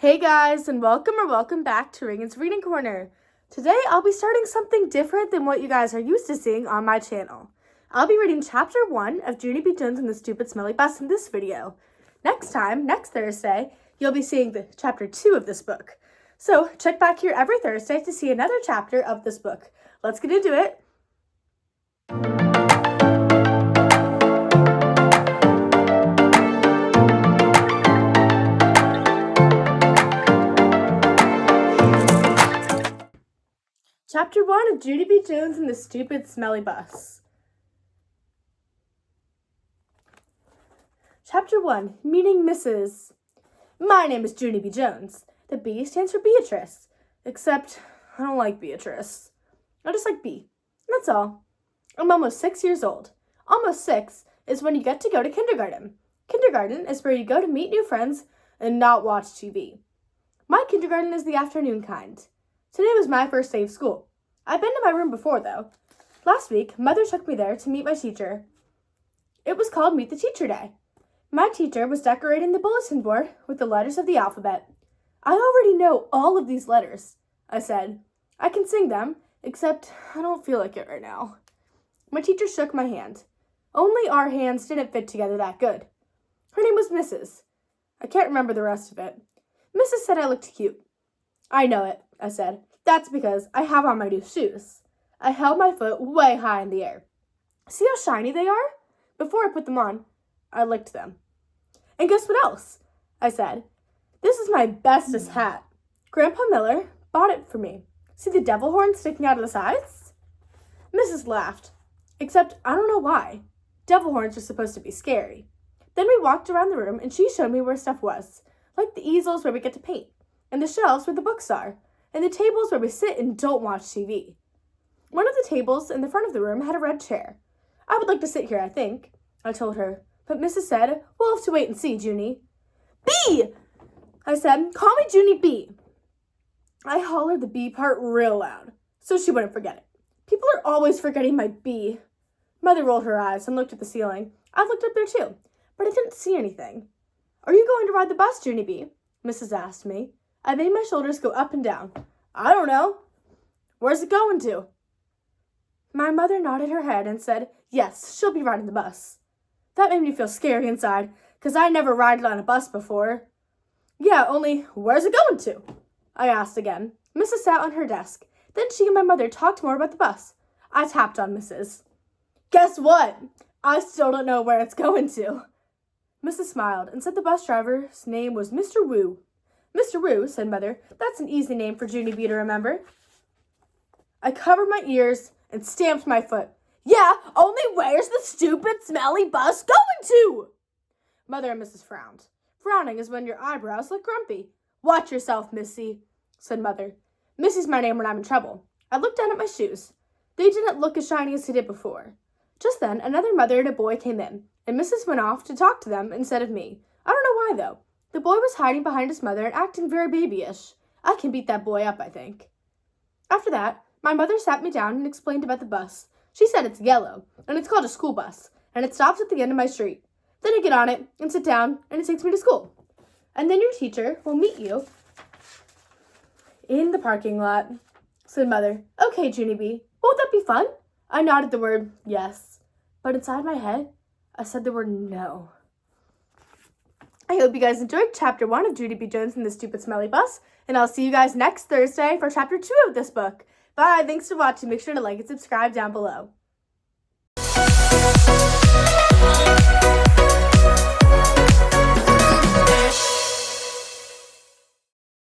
Hey guys, and welcome back to Reagan's Reading Corner. Today I'll be starting something different than what you guys are used to seeing on my channel. I'll be reading Chapter 1 of Junie B. Jones and the Stupid Smelly Bus in this video. Next Thursday, you'll be seeing Chapter 2 of this book. So check back here every Thursday to see another chapter of this book. Let's get into it. Chapter 1 of Junie B. Jones and the Stupid Smelly Bus. Chapter 1, Meeting Mrs. My name is Junie B. Jones. The B stands for Beatrice. Except, I don't like Beatrice. I just like B. That's all. I'm almost 6 years old. Almost 6 is when you get to go to kindergarten. Kindergarten is where you go to meet new friends and not watch TV. My kindergarten is the afternoon kind. Today was my first day of school. I've been to my room before, though. Last week, Mother took me there to meet my teacher. It was called Meet the Teacher Day. My teacher was decorating the bulletin board with the letters of the alphabet. I already know all of these letters, I said. I can sing them, except I don't feel like it right now. My teacher shook my hand. Only our hands didn't fit together that good. Her name was Mrs. I can't remember the rest of it. Mrs. said I looked cute. I know it, I said. That's because I have on my new shoes. I held my foot way high in the air. See how shiny they are? Before I put them on, I licked them. And guess what else? I said. This is my bestest hat. Grandpa Miller bought it for me. See the devil horns sticking out of the sides? Mrs. laughed. Except I don't know why. Devil horns are supposed to be scary. Then we walked around the room and she showed me where stuff was, like the easels where we get to paint, and the shelves where the books are, and the tables where we sit and don't watch TV. One of the tables in the front of the room had a red chair. I would like to sit here, I think, I told her, but Mrs. said, we'll have to wait and see, Junie. B! I said, call me Junie B. I hollered the B part real loud, so she wouldn't forget it. People are always forgetting my B. Mother rolled her eyes and looked at the ceiling. I looked up there too, but I didn't see anything. Are you going to ride the bus, Junie B? Mrs. asked me. I made my shoulders go up and down. I don't know. Where's it going to? My mother nodded her head and said, yes, she'll be riding the bus. That made me feel scary inside, because I never ridden on a bus before. Yeah, only where's it going to? I asked again. Mrs. sat on her desk. Then she and my mother talked more about the bus. I tapped on Mrs. Guess what? I still don't know where it's going to. Mrs. smiled and said the bus driver's name was Mr. Wu. Mr. Wu, said Mother, that's an easy name for Junie B to remember. I covered my ears and stamped my foot. Yeah, only where's the stupid, smelly bus going to? Mother and Mrs. frowned. Frowning is when your eyebrows look grumpy. Watch yourself, Missy, said Mother. Missy's my name when I'm in trouble. I looked down at my shoes. They didn't look as shiny as they did before. Just then, another mother and a boy came in, and Mrs. went off to talk to them instead of me. I don't know why, though. The boy was hiding behind his mother and acting very babyish. I can beat that boy up, I think. After that, my mother sat me down and explained about the bus. She said it's yellow, and it's called a school bus, and it stops at the end of my street. Then I get on it and sit down, and it takes me to school. And then your teacher will meet you in the parking lot, said Mother. Okay, Junie B, won't that be fun? I nodded the word yes, but inside my head, I said the word no. I hope you guys enjoyed Chapter 1 of Junie B. Jones and the Stupid Smelly Bus, and I'll see you guys next Thursday for Chapter 2 of this book. Bye, thanks for watching. Make sure to like and subscribe down below.